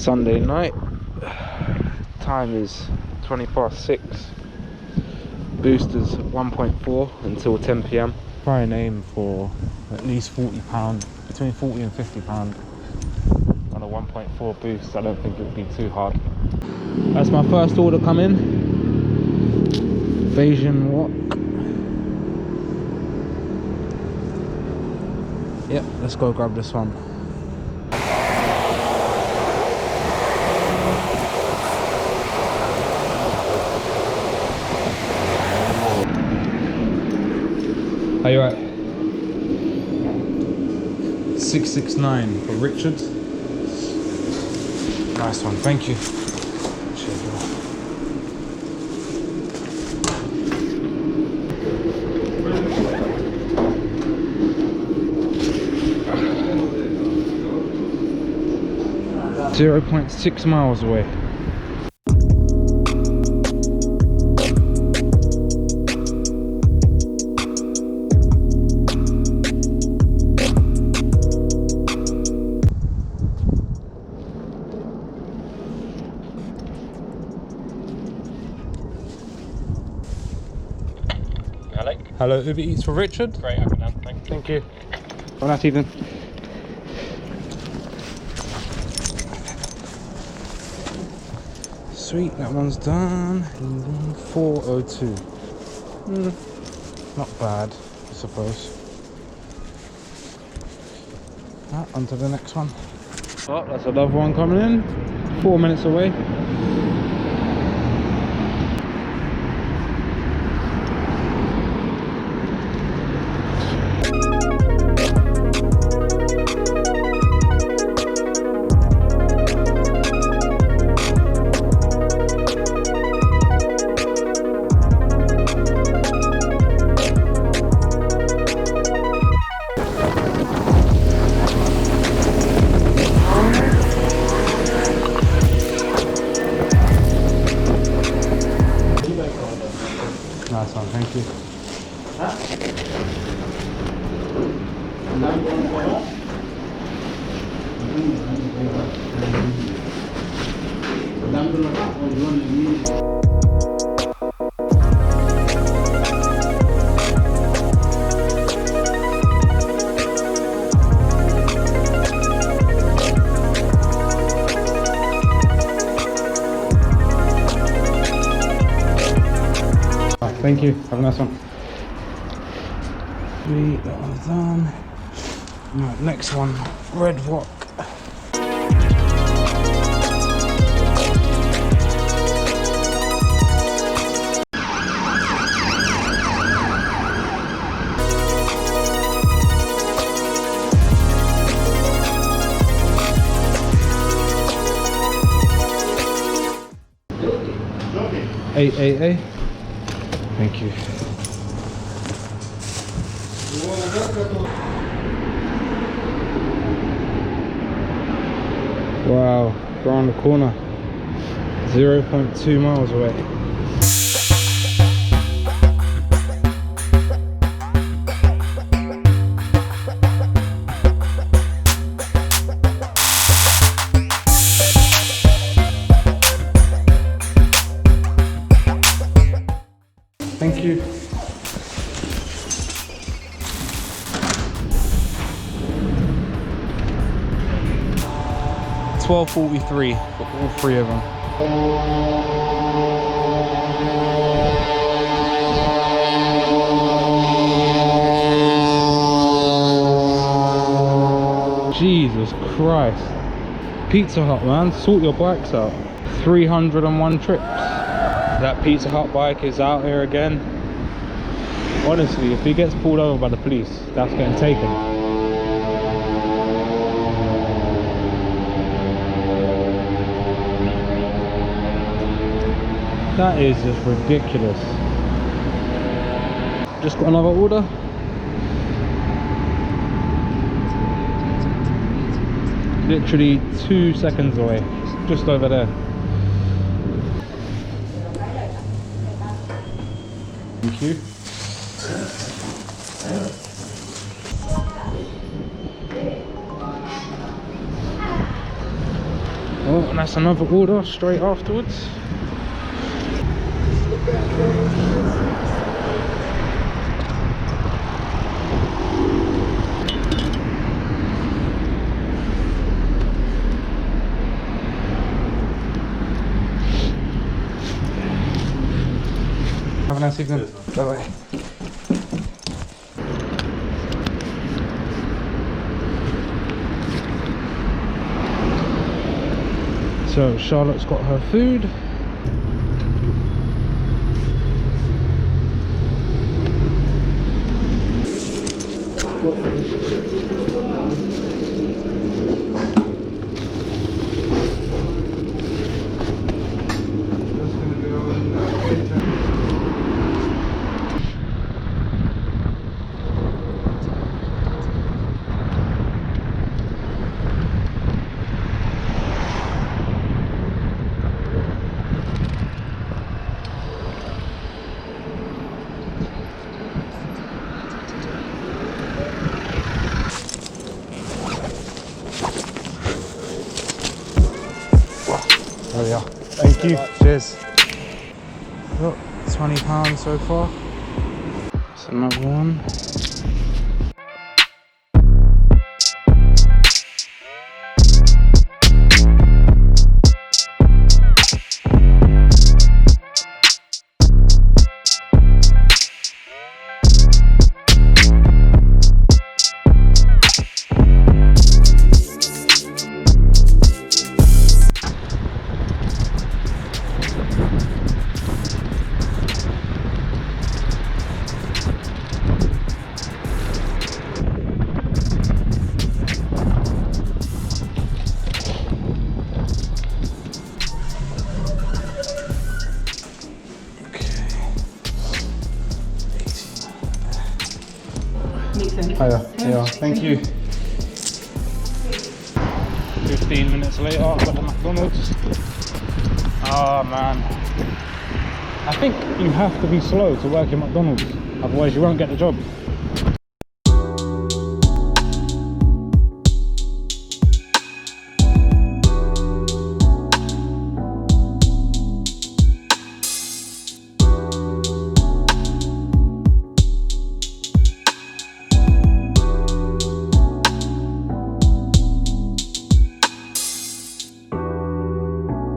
Sunday night. Time is 6:20. Boosters 1.4 until 10 p.m. Try and aim for at least £40, between £40 and £50 on a 1.4 boost. I don't think it would be too hard. That's my first order come in. Bayesian wok. Yep, let's go grab this one. Are you right? 669 for Richard. Nice one, thank you. .6 miles away. Hello, UberEats for Richard. Great, I can help. Thank you. Have a nice evening. Sweet, that one's done. 4:02. Not bad, I suppose. On to the next one. Oh, that's another one coming in. 4 minutes away. Nice one, thank you. Thank you, have a nice one. Sweet, that one's done. Right, next one, red wok. A. Thank you. Wow, around the corner. 0.2 miles away. Thank you. $12.43 for all three of them. Jesus Christ. Pizza Hut, man, sort your bikes out. 301 trips. That Pizza Hut bike is out here again. Honestly, if he gets pulled over by the police, that's getting taken. That is just ridiculous. Just got another order. Literally 2 seconds away. Just over there. Thank you. Oh, that's another order straight afterwards. Have a nice evening. Bye bye. So Charlotte's got her food. There we are. Thank you. Cheers. Look, £20 so far. That's another one. Hiya. Yeah, thank you. 15 minutes later, I've got the McDonald's. Oh man. I think you have to be slow to work in McDonald's, otherwise you won't get the job.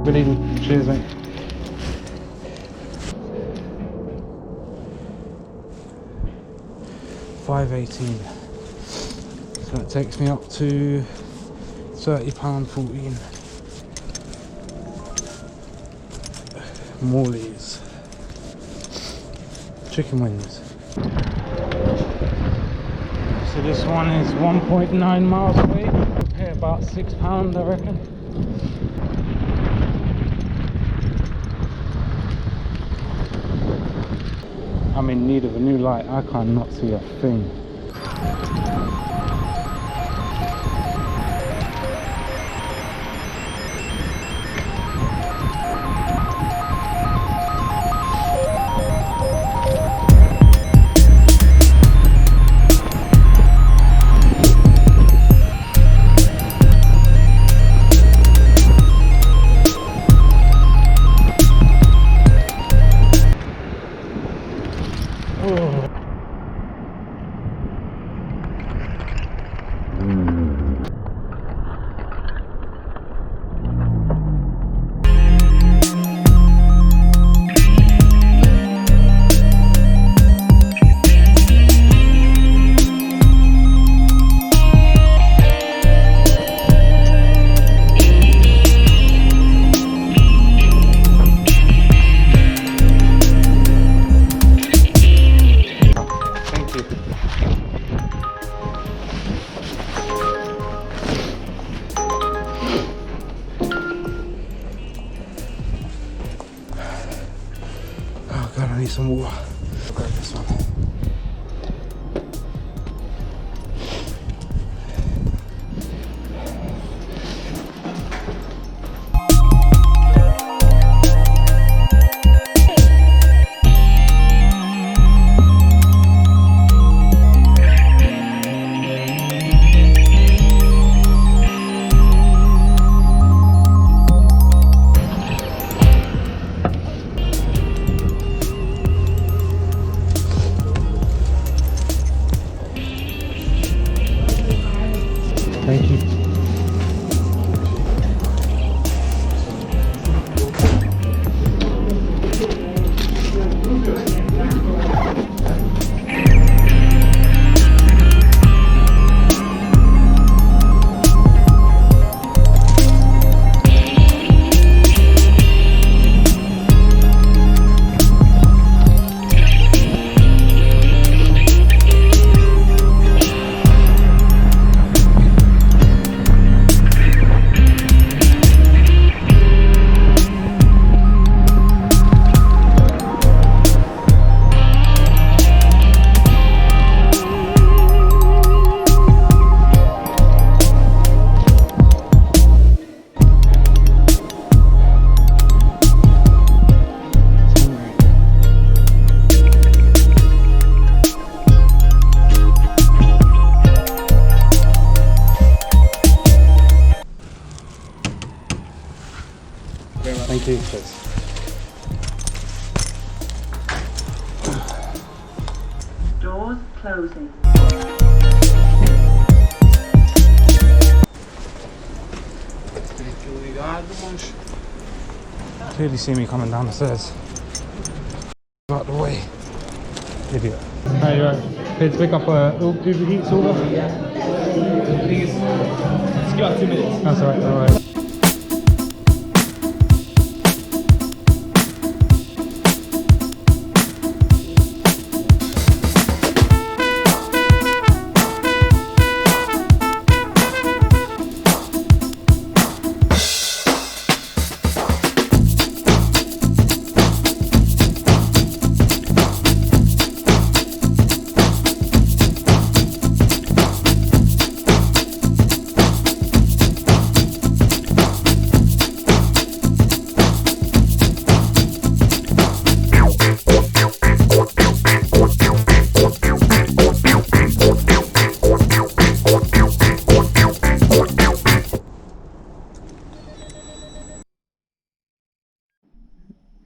Good evening. Cheers, mate. £5.18. So it takes me up to £30.14. Morley's. Chicken wings. So this one is 1.9 miles away. Pay about £6, I reckon. I'm in need of a new light. I cannot see a thing. I need some water. I'll grab this one. closing. Clearly see me coming down the stairs. Out the way. Idiot. Hey, you right? Here to pick up a UberEats order? Please. It's got 2 minutes. That's alright, alright.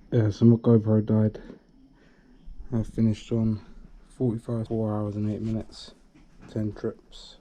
Yeah, so my GoPro died. I finished on 45, 4 hours and 8 minutes, 10 trips.